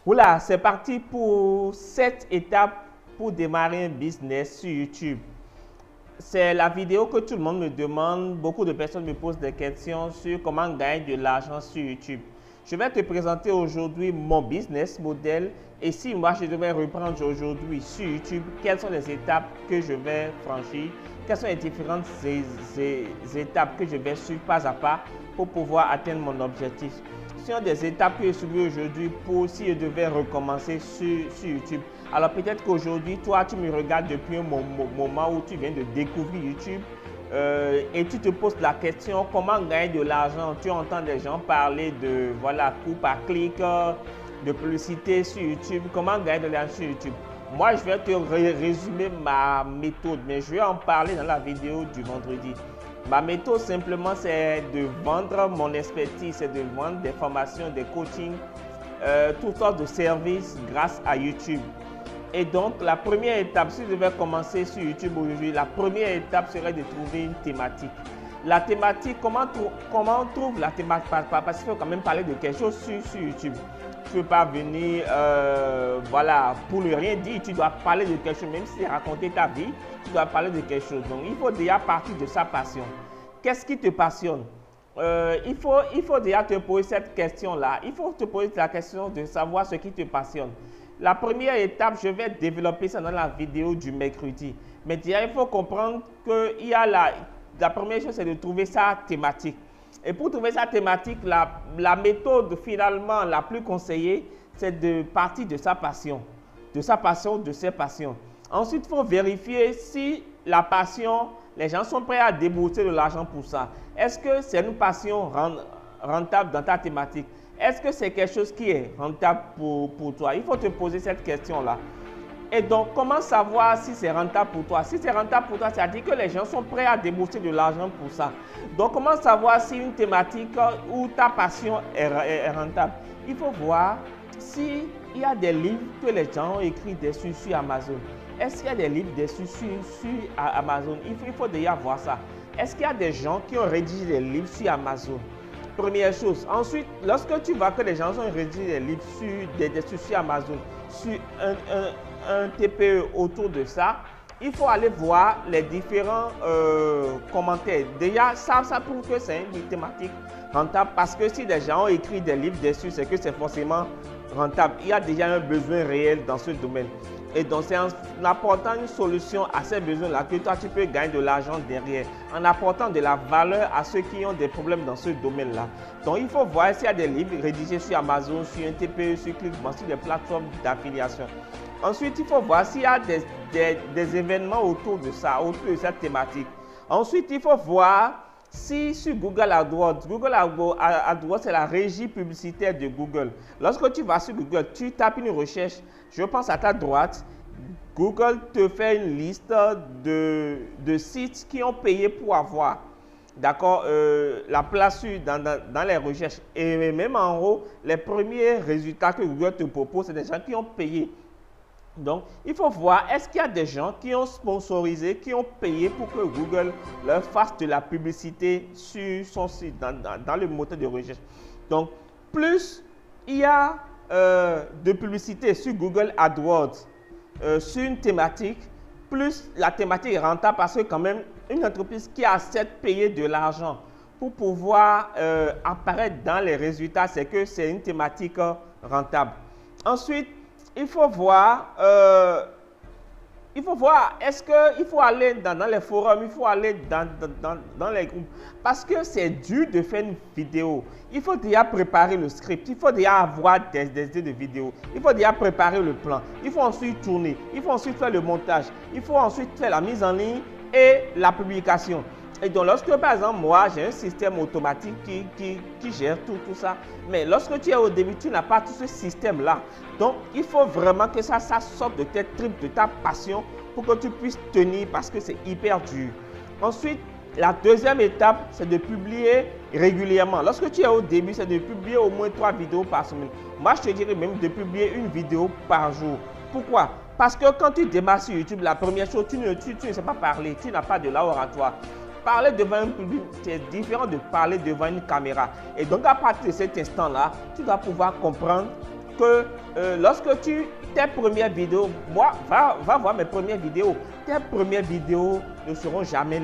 Oula, c'est parti pour 7 étapes pour démarrer un business sur YouTube. C'est la vidéo que tout le monde me demande. Beaucoup de personnes me posent des questions sur comment gagner de l'argent sur YouTube. Je vais te présenter aujourd'hui mon business model et si moi je devais reprendre aujourd'hui sur YouTube, quelles sont les étapes que je vais franchir, quelles sont les différentes étapes que je vais suivre pas à pas pour pouvoir atteindre mon objectif. Ce sont des étapes que je suis aujourd'hui pour si je devais recommencer sur YouTube. Alors peut-être qu'aujourd'hui, toi, tu me regardes depuis un moment où tu viens de découvrir YouTube et tu te poses la question comment gagner de l'argent. Tu entends des gens parler de voilà, coup par clic, de publicité sur YouTube, comment gagner de l'argent sur YouTube. Moi, je vais te résumer ma méthode, mais je vais en parler dans la vidéo du vendredi. Ma méthode simplement, c'est de vendre mon expertise, c'est de vendre des formations, des coachings, toutes sortes de services grâce à YouTube. Et donc, la première étape, si je devais commencer sur YouTube aujourd'hui, la première étape serait de trouver une thématique. La thématique, comment on trouve la thématique? Parce qu'il faut quand même parler de quelque chose sur YouTube. Tu ne peux pas venir, voilà, pour ne rien dire, tu dois parler de quelque chose, même si c'est raconter ta vie, tu dois parler de quelque chose. Donc, il faut déjà partir de sa passion. Qu'est-ce qui te passionne? Il faut déjà te poser cette question-là. Il faut te poser la question de savoir ce qui te passionne. La première étape, je vais développer ça dans la vidéo du mercredi. Mais déjà, il faut comprendre qu'il y a la première chose, c'est de trouver sa thématique. Et pour trouver sa thématique, la méthode finalement la plus conseillée, c'est de partir de sa passion. De ses passions. Ensuite, il faut vérifier si la passion, les gens sont prêts à débourser de l'argent pour ça. Est-ce que c'est une passion rentable dans ta thématique? Est-ce que c'est quelque chose qui est rentable pour toi? Il faut te poser cette question-là. Et donc, comment savoir si c'est rentable pour toi? Si c'est rentable pour toi, c'est-à-dire que les gens sont prêts à débourser de l'argent pour ça. Donc, comment savoir si une thématique ou ta passion est rentable? Il faut voir s'il y a des livres que les gens ont écrits dessus sur Amazon. Est-ce qu'il y a des livres dessus sur Amazon? Il faut déjà voir ça. Est-ce qu'il y a des gens qui ont rédigé des livres sur Amazon? Première chose. Ensuite, lorsque tu vois que les gens ont rédigé des livres sur Amazon, sur un TPE autour de ça, il faut aller voir les différents commentaires. Déjà, ça prouve que c'est une thématique rentable parce que si des gens ont écrit des livres dessus, c'est que c'est forcément rentable. Il y a déjà un besoin réel dans ce domaine. Et donc, c'est en apportant une solution à ces besoins-là que toi, tu peux gagner de l'argent derrière, en apportant de la valeur à ceux qui ont des problèmes dans ce domaine-là. Donc, il faut voir s'il y a des livres rédigés sur Amazon, sur un TPE, sur Clickbank, sur des plateformes d'affiliation. Ensuite, il faut voir s'il y a des événements autour de ça, autour de cette thématique. Ensuite, il faut voir si sur Google AdWords, c'est la régie publicitaire de Google. Lorsque tu vas sur Google, tu tapes une recherche, je pense à ta droite, Google te fait une liste de sites qui ont payé pour avoir, d'accord, la place dans les recherches. Et même en haut, les premiers résultats que Google te propose, c'est des gens qui ont payé. Donc, il faut voir, est-ce qu'il y a des gens qui ont sponsorisé, qui ont payé pour que Google leur fasse de la publicité sur son site, dans le moteur de recherche. Donc, plus il y a de publicité sur Google AdWords, sur une thématique, plus la thématique est rentable parce que quand même, une entreprise qui accepte de payer de l'argent pour pouvoir apparaître dans les résultats, c'est que c'est une thématique rentable. Ensuite, il faut voir, est-ce qu'il faut aller dans les forums, il faut aller dans les groupes. Parce que c'est dur de faire une vidéo. Il faut déjà préparer le script, il faut déjà avoir des idées de vidéo. Il faut déjà préparer le plan. Il faut ensuite tourner, il faut ensuite faire le montage. Il faut ensuite faire la mise en ligne et la publication. Et donc, lorsque, par exemple, moi, j'ai un système automatique qui gère tout ça. Mais lorsque tu es au début, tu n'as pas tout ce système-là. Donc, il faut vraiment que ça sorte de tes tripes, de ta passion pour que tu puisses tenir parce que c'est hyper dur. Ensuite, la deuxième étape, c'est de publier régulièrement. Lorsque tu es au début, c'est de publier au moins 3 vidéos par semaine. Moi, je te dirais même de publier une vidéo par jour. Pourquoi? Parce que quand tu démarres sur YouTube, la première chose, tu ne sais pas parler, tu n'as pas de l'oratoire. Parler devant un public, c'est différent de parler devant une caméra. Et donc, à partir de cet instant-là, tu dois pouvoir comprendre que lorsque tes premières vidéos, va voir mes premières vidéos, tes premières vidéos ne seront jamais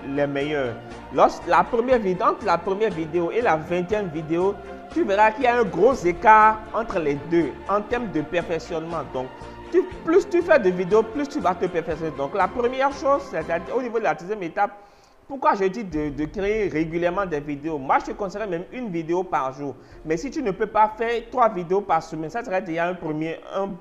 les meilleures. Entre la première vidéo et la 20e vidéo, tu verras qu'il y a un gros écart entre les deux en termes de perfectionnement. Donc, plus tu fais de vidéos, plus tu vas te perfectionner. Donc, la première chose, c'est au niveau de la 10e étape, pourquoi je dis de créer régulièrement des vidéos? Moi, je te conseillerais même une vidéo par jour. Mais si tu ne peux pas faire 3 vidéos par semaine, ça serait déjà un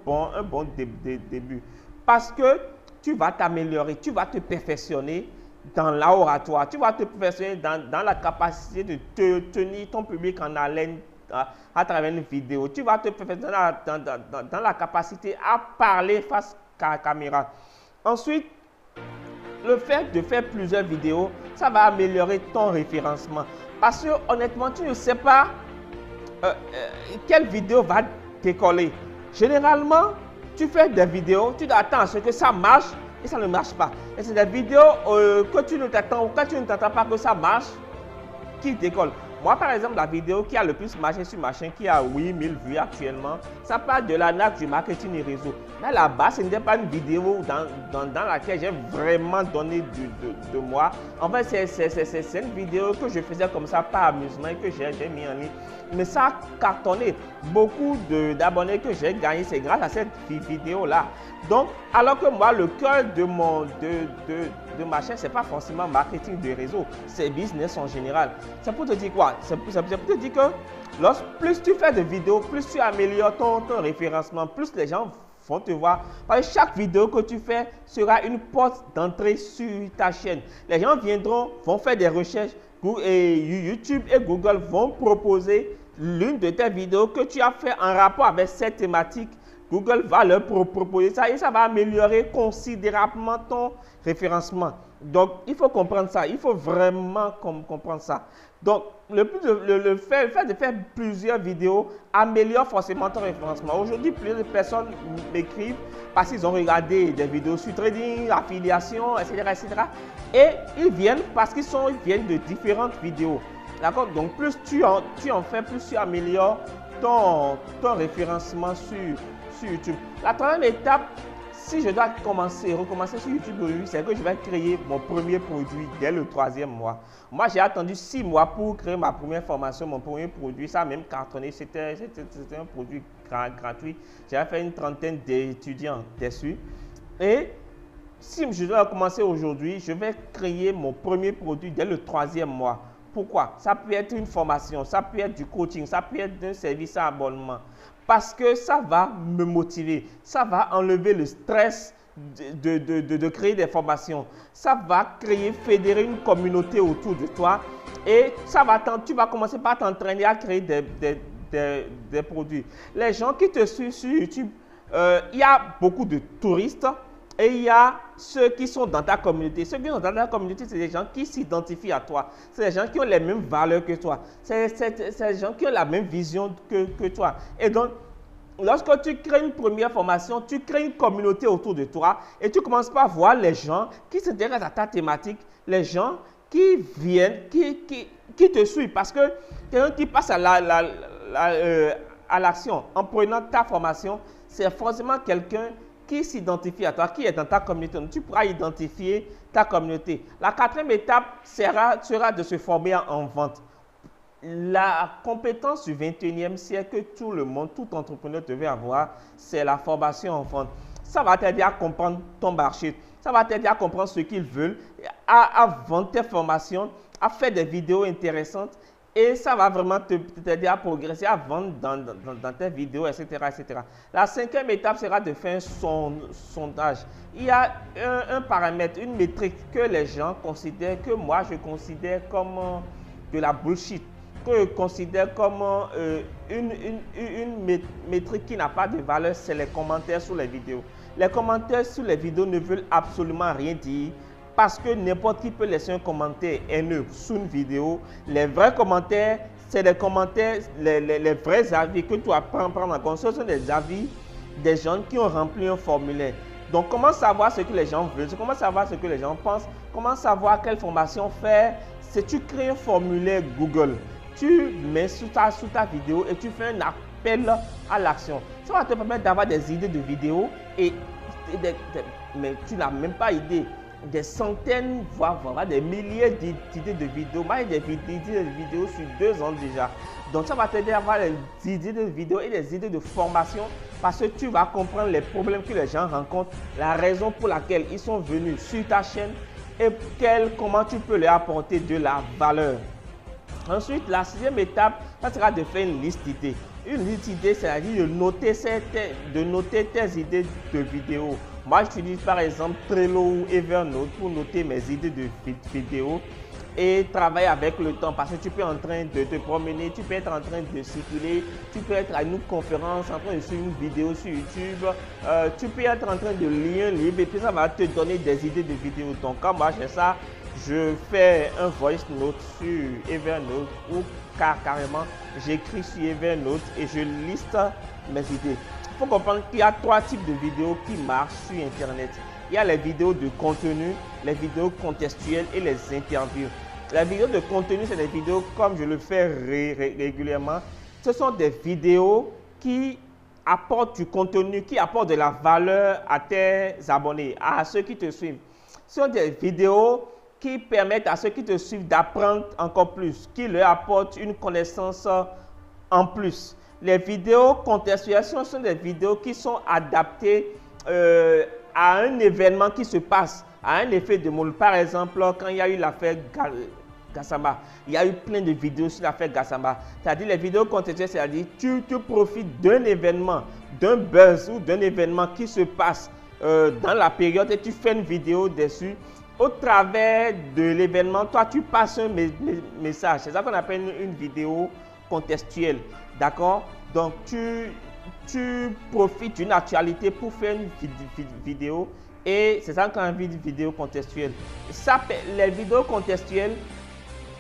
bon début. Parce que tu vas t'améliorer, tu vas te perfectionner dans l'oratoire, tu vas te perfectionner dans la capacité de te tenir ton public en haleine à travers une vidéo. Tu vas te perfectionner dans la capacité à parler face à la caméra. Ensuite, le fait de faire plusieurs vidéos, ça va améliorer ton référencement. Parce que honnêtement, tu ne sais pas quelle vidéo va décoller. Généralement, tu fais des vidéos, tu attends à ce que ça marche et ça ne marche pas. Et c'est des vidéos que tu ne t'attends ou que tu ne t'attends pas que ça marche qui décollent. Moi, par exemple, la vidéo qui a le plus marché sur ma chaîne, qui a 8000 vues actuellement, ça parle de l'arnaque du marketing et réseau. Mais là-bas, ce n'était pas une vidéo dans laquelle j'ai vraiment donné de moi. En fait, c'est une vidéo que je faisais comme ça par amusement et que j'ai mis en ligne. Mais ça a cartonné. Beaucoup d'abonnés que j'ai gagnés, c'est grâce à cette vidéo-là. Donc, alors que moi, le cœur de ma chaîne, ce n'est pas forcément marketing de réseau, c'est business en général. C'est pour te dire quoi? C'est pour te dire que plus tu fais de vidéos, plus tu améliores ton référencement, plus les gens vont te voir. Parce que chaque vidéo que tu fais sera une porte d'entrée sur ta chaîne. Les gens vont faire des recherches et YouTube et Google vont proposer l'une de tes vidéos que tu as fait en rapport avec cette thématique. Google va leur proposer ça et ça va améliorer considérablement ton référencement. Donc, il faut comprendre ça. Il faut vraiment comprendre ça. Donc, le fait de faire plusieurs vidéos améliore forcément ton référencement. Aujourd'hui, plusieurs personnes m'écrivent parce qu'ils ont regardé des vidéos sur trading, affiliation, etc. Et ils viennent parce qu'ils viennent de différentes vidéos. D'accord? Donc, plus tu en fais, plus tu améliores ton référencement sur YouTube. La troisième étape, si je dois recommencer sur YouTube aujourd'hui, c'est que je vais créer mon premier produit dès le 3e mois. Moi, j'ai attendu 6 mois pour créer ma première formation, mon premier produit. Ça a même cartonné. C'était un produit gratuit. J'ai fait une trentaine d'étudiants dessus. Et si je dois commencer aujourd'hui, je vais créer mon premier produit dès le 3e mois. Pourquoi? Ça peut être une formation, ça peut être du coaching, ça peut être un service à abonnement. Parce que ça va me motiver, ça va enlever le stress de créer des formations. Ça va fédérer une communauté autour de toi et tu vas commencer par t'entraîner à créer des produits. Les gens qui te suivent sur YouTube, il y a beaucoup de touristes et il y a ceux qui sont dans ta communauté. Ceux qui sont dans ta communauté, c'est des gens qui s'identifient à toi. C'est des gens qui ont les mêmes valeurs que toi. C'est des gens qui ont la même vision que toi. Et donc, lorsque tu crées une première formation, tu crées une communauté autour de toi et tu commences par voir les gens qui s'intéressent à ta thématique, les gens qui viennent, qui te suivent. Parce que quelqu'un qui passe à l'action en prenant ta formation, c'est forcément quelqu'un qui s'identifie à toi, qui est dans ta communauté. Donc, tu pourras identifier ta communauté. La 4e étape sera de se former en vente. La compétence du 21e siècle que tout le monde, tout entrepreneur devait avoir, c'est la formation en vente. Ça va t'aider à comprendre ton marché. Ça va t'aider à comprendre ce qu'ils veulent, à vendre tes formations, à faire des vidéos intéressantes. Et ça va vraiment t'aider à progresser, à vendre dans tes vidéos, etc., etc. La 5e étape sera de faire un sondage. Il y a un paramètre, une métrique que les gens considèrent, que moi je considère comme de la bullshit, que je considère comme une métrique qui n'a pas de valeur, c'est les commentaires sous les vidéos. Les commentaires sous les vidéos ne veulent absolument rien dire. Parce que n'importe qui peut laisser un commentaire haineux sous une vidéo. Les vrais commentaires, c'est les commentaires, les vrais avis que tu dois prendre en compte. Ce sont des avis des gens qui ont rempli un formulaire. Donc, comment savoir ce que les gens veulent? Comment savoir ce que les gens pensent? Comment savoir quelle formation faire? C'est tu crées un formulaire Google. Tu mets sous ta vidéo et tu fais un appel à l'action. Ça va te permettre d'avoir des idées de vidéos mais tu n'as même pas idée. Des centaines, voire des milliers d'idées de vidéos. Moi, j'ai des idées de vidéos sur 2 ans déjà. Donc, ça va t'aider à avoir des idées de vidéos et des idées de formation parce que tu vas comprendre les problèmes que les gens rencontrent, la raison pour laquelle ils sont venus sur ta chaîne et comment tu peux leur apporter de la valeur. Ensuite, la 6e étape, ça sera de faire une liste d'idées. Une liste d'idées, c'est-à-dire de noter tes idées de vidéos. Moi, j'utilise par exemple Trello ou Evernote pour noter mes idées de vidéos et travailler avec le temps parce que tu peux être en train de te promener, tu peux être en train de circuler, tu peux être à une conférence, en train de suivre une vidéo sur YouTube, tu peux être en train de lire un livre et puis ça va te donner des idées de vidéos. Donc, quand moi j'ai ça, je fais un voice note sur Evernote ou carrément j'écris sur Evernote et je liste mes idées. Il faut comprendre qu'il y a 3 types de vidéos qui marchent sur Internet. Il y a les vidéos de contenu, les vidéos contextuelles et les interviews. Les vidéos de contenu, c'est des vidéos comme je le fais régulièrement. Ce sont des vidéos qui apportent du contenu, qui apportent de la valeur à tes abonnés, à ceux qui te suivent. Ce sont des vidéos qui permettent à ceux qui te suivent d'apprendre encore plus, qui leur apportent une connaissance en plus. Les vidéos contextuelles sont des vidéos qui sont adaptées à un événement qui se passe, à un effet de moule. Par exemple, quand il y a eu l'affaire Gassama, il y a eu plein de vidéos sur l'affaire Gassama. C'est-à-dire les vidéos contextuelles, c'est-à-dire tu profites d'un événement, d'un buzz ou d'un événement qui se passe dans la période et tu fais une vidéo dessus. Au travers de l'événement, toi, tu passes un message. C'est ça qu'on appelle une vidéo contextuelle. D'accord? Donc, tu profites d'une actualité pour faire une vidéo et c'est ça qu'on a une vidéo contextuelle. Les vidéos contextuelles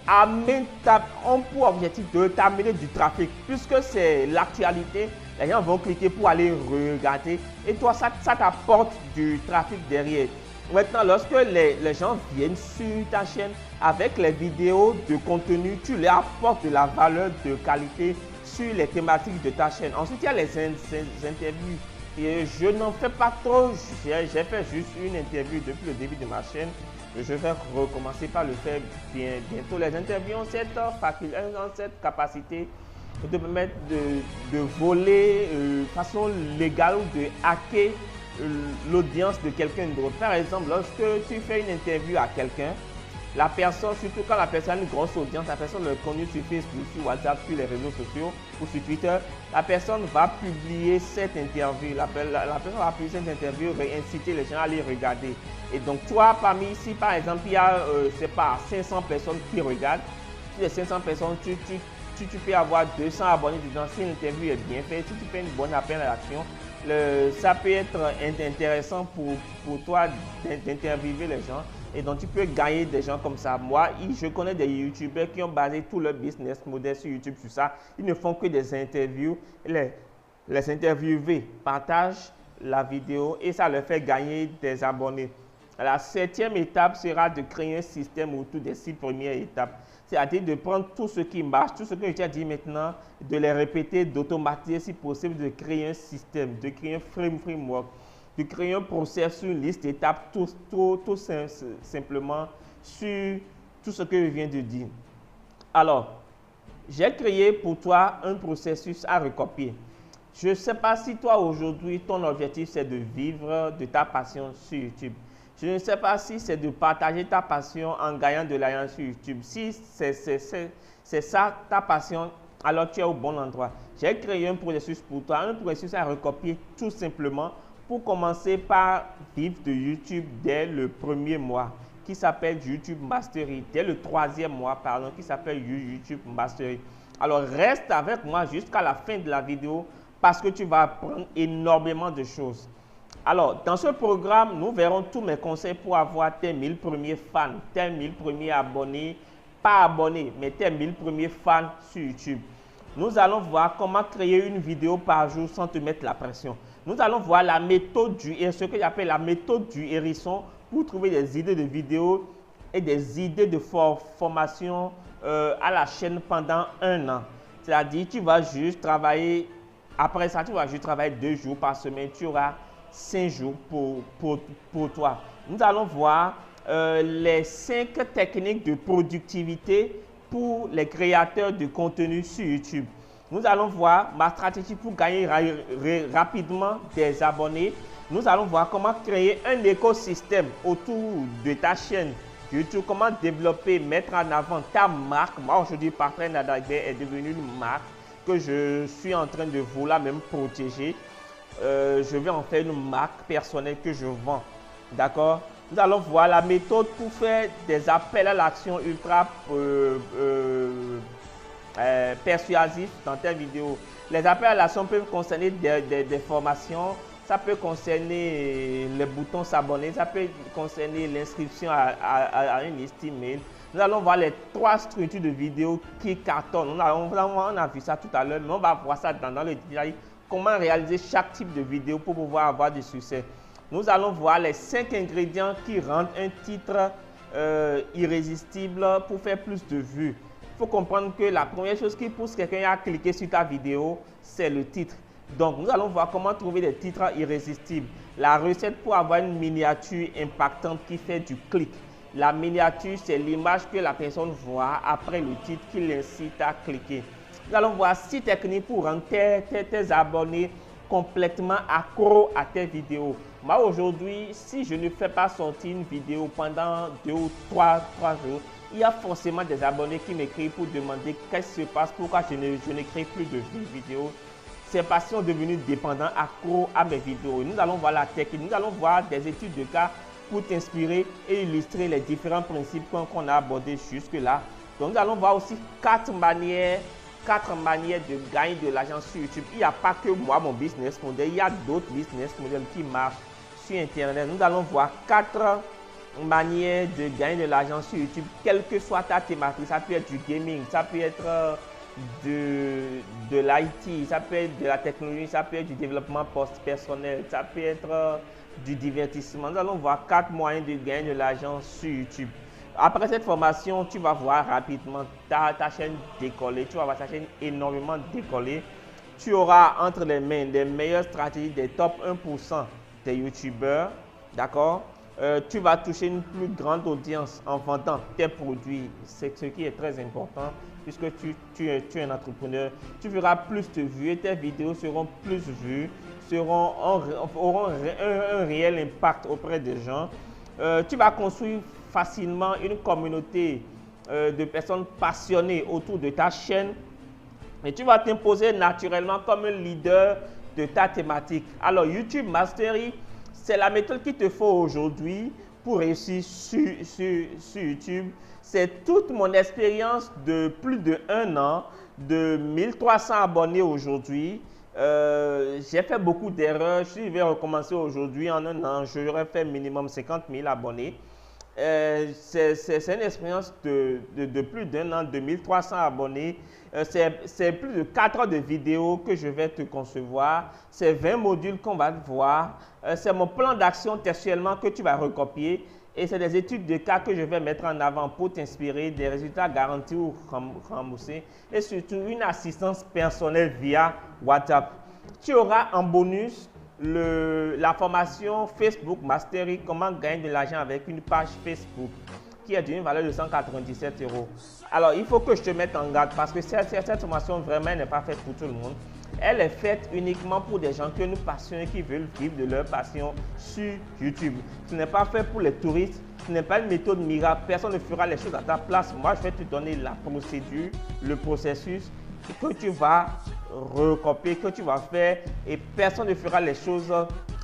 ont pour objectif de t'amener du trafic. Puisque c'est l'actualité, les gens vont cliquer pour aller regarder et toi, ça t'apporte du trafic derrière. Maintenant, lorsque les gens viennent sur ta chaîne avec les vidéos de contenu, tu leur apportes de la valeur de qualité sur les thématiques de ta chaîne. Ensuite, il y a les interviews. Et je n'en fais pas trop. J'ai fait juste une interview depuis le début de ma chaîne. Je vais recommencer par le faire bientôt. Les interviews ont cette capacité de permettre de voler de façon légale ou de hacker l'audience de quelqu'un d'autre. Par exemple, lorsque tu fais une interview à quelqu'un, la personne, surtout quand la personne a une grosse audience, la personne le connaît sur Facebook, sur WhatsApp, sur les réseaux sociaux ou sur Twitter, la personne va publier cette interview. La personne va publier cette interview et inciter les gens à les regarder. Et donc, toi, parmi ici, par exemple, il y a, je sais pas, 500 personnes qui regardent. Sur les 500 personnes, tu peux avoir 200 abonnés dedans. Si l'interview est bien faite, si tu fais une bonne appel à l'action, ça peut être intéressant pour toi d'interviewer les gens et donc tu peux gagner des gens comme ça. Moi, je connais des youtubeurs qui ont basé tout leur business model sur YouTube sur ça. Ils ne font que des interviews. Les interviewés partagent la vidéo et ça leur fait gagner des abonnés. La 7e étape sera de créer un système autour des 6 premières étapes. C'est-à-dire de prendre tout ce qui marche, tout ce que je t'ai dit maintenant, de les répéter, d'automatiser si possible, de créer un système, de créer un framework, de créer un processus, une liste d'étapes, tout simplement sur tout ce que je viens de dire. Alors, j'ai créé pour toi un processus à recopier. Je ne sais pas si toi aujourd'hui, ton objectif c'est de vivre de ta passion sur YouTube. Je ne sais pas si c'est de partager ta passion en gagnant de l'argent sur YouTube. Si c'est ça ta passion, alors tu es au bon endroit. J'ai créé un processus pour toi, un processus à recopier tout simplement pour commencer par vivre de YouTube dès le 1er mois qui s'appelle YouTube Mastery, dès le 3e mois, pardon, qui s'appelle YouTube Mastery. Alors reste avec moi jusqu'à la fin de la vidéo parce que tu vas apprendre énormément de choses. Alors, dans ce programme, nous verrons tous mes conseils pour avoir tes 1000 premiers fans, tes 1000 premiers abonnés, pas abonnés, mais tes 1000 premiers fans sur YouTube. Nous allons voir comment créer une vidéo par jour sans te mettre la pression. Nous allons voir la méthode ce que j'appelle la méthode du hérisson pour trouver des idées de vidéos et des idées de formation à la chaîne pendant 1 an. C'est-à-dire, tu vas juste travailler Après ça, tu vas juste travailler 2 jours par semaine. Tu auras 5 jours pour toi. Nous allons voir les 5 techniques de productivité pour les créateurs de contenu sur YouTube. Nous allons voir ma stratégie pour gagner rapidement des abonnés. Nous allons voir comment créer un écosystème autour de ta chaîne YouTube, comment développer, mettre en avant ta marque. Moi, aujourd'hui, Parfait Nadagbe est devenu une marque que je suis en train de vouloir même protéger. Je vais en faire une marque personnelle que je vends. D'accord? Nous allons voir la méthode pour faire des appels à l'action ultra persuasifs dans tes vidéos. Les appels à l'action peuvent concerner des formations. Ça peut concerner les boutons s'abonner, ça peut concerner l'inscription à une liste email. Nous allons voir les 3 structures de vidéos qui cartonnent. On a vu ça tout à l'heure, mais on va voir ça dans le détail. Comment réaliser chaque type de vidéo pour pouvoir avoir du succès. Nous allons voir les 5 ingrédients qui rendent un titre irrésistible pour faire plus de vues. Il faut comprendre que la première chose qui pousse quelqu'un à cliquer sur ta vidéo, c'est le titre. Donc, nous allons voir comment trouver des titres irrésistibles. La recette pour avoir une miniature impactante qui fait du clic. La miniature, c'est l'image que la personne voit après le titre qui l'incite à cliquer. Nous allons voir 6 techniques pour rendre tes abonnés complètement accros à tes vidéos. Moi, aujourd'hui, si je ne fais pas sortir une vidéo pendant 2 ou 3 jours, il y a forcément des abonnés qui m'écrivent pour demander qu'est-ce qui se passe, pourquoi je n'écris plus de vidéos. Ces patients sont devenus dépendants, accros à mes vidéos. Nous allons voir la technique, nous allons voir des études de cas pour t'inspirer et illustrer les différents principes qu'on a abordés jusque-là. Donc, nous allons voir aussi 4 manières de gagner de l'argent sur YouTube. Il n'y a pas que moi, mon business model, il y a d'autres business models qui marchent sur Internet. Nous allons voir 4 manières de gagner de l'argent sur YouTube, quelle que soit ta thématique. Ça peut être du gaming, ça peut être de l'IT, ça peut être de la technologie, ça peut être du développement personnel, ça peut être du divertissement. Nous allons voir 4 moyens de gagner de l'argent sur YouTube. Après cette formation, tu vas voir rapidement ta chaîne décoller, tu vas voir ta chaîne énormément décoller. Tu auras entre les mains les meilleures stratégies des top 1% des YouTubeurs, d'accord? Tu vas toucher une plus grande audience en vendant tes produits, c'est ce qui est très important puisque tu es un entrepreneur. Tu feras plus de vues et tes vidéos seront plus vues, auront un réel impact auprès des gens. Tu vas construire facilement une communauté de personnes passionnées autour de ta chaîne et tu vas t'imposer naturellement comme un leader de ta thématique. Alors, YouTube Mastery, c'est la méthode qu'il te faut aujourd'hui pour réussir sur YouTube. C'est toute mon expérience de plus de 1 an, de 1300 abonnés aujourd'hui. J'ai fait beaucoup d'erreurs. Je vais recommencer aujourd'hui. En 1 an, j'aurais fait minimum 50 000 abonnés. C'est une expérience de plus d'1 an, de 1300 abonnés. C'est plus de 4 heures de vidéos que je vais te concevoir. C'est 20 modules qu'on va voir. C'est mon plan d'action textuellement que tu vas recopier. Et c'est des études de cas que je vais mettre en avant pour t'inspirer, des résultats garantis ou remboursés. Et surtout, une assistance personnelle via WhatsApp. Tu auras en bonus la formation Facebook Mastery, comment gagner de l'argent avec une page Facebook, qui est d'une valeur de 197 €. Alors, il faut que je te mette en garde parce que cette formation vraiment n'est pas faite pour tout le monde. Elle est faite uniquement pour des gens qui ont une passion et qui veulent vivre de leur passion sur YouTube. Ce n'est pas fait pour les touristes, ce n'est pas une méthode miracle. Personne ne fera les choses à ta place. Moi, je vais te donner la procédure, le processus que tu vas recopier, que tu vas faire et personne ne fera les choses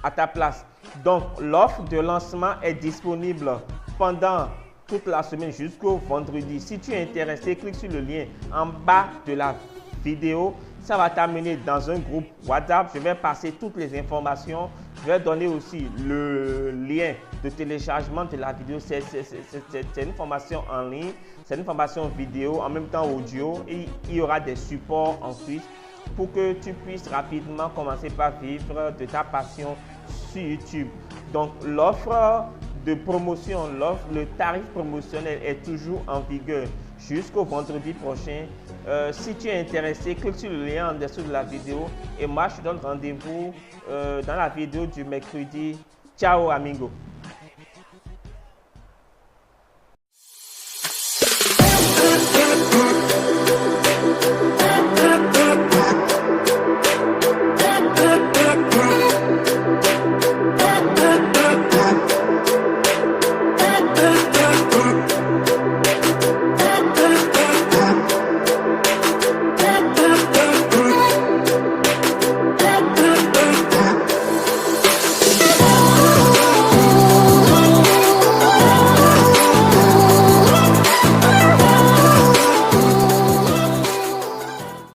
à ta place. Donc, l'offre de lancement est disponible pendant toute la semaine jusqu'au vendredi. Si tu es intéressé, clique sur le lien en bas de la vidéo. Ça va t'amener dans un groupe WhatsApp. Je vais passer toutes les informations. Je vais donner aussi le lien de téléchargement de la vidéo. C'est une formation en ligne. C'est une formation vidéo, en même temps audio. Et il y aura des supports ensuite pour que tu puisses rapidement commencer par vivre de ta passion sur YouTube. Donc, l'offre de promotion, le tarif promotionnel est toujours en vigueur jusqu'au vendredi prochain. Si tu es intéressé, clique sur le lien en dessous de la vidéo et moi je te donne rendez-vous dans la vidéo du mercredi. Ciao amigo.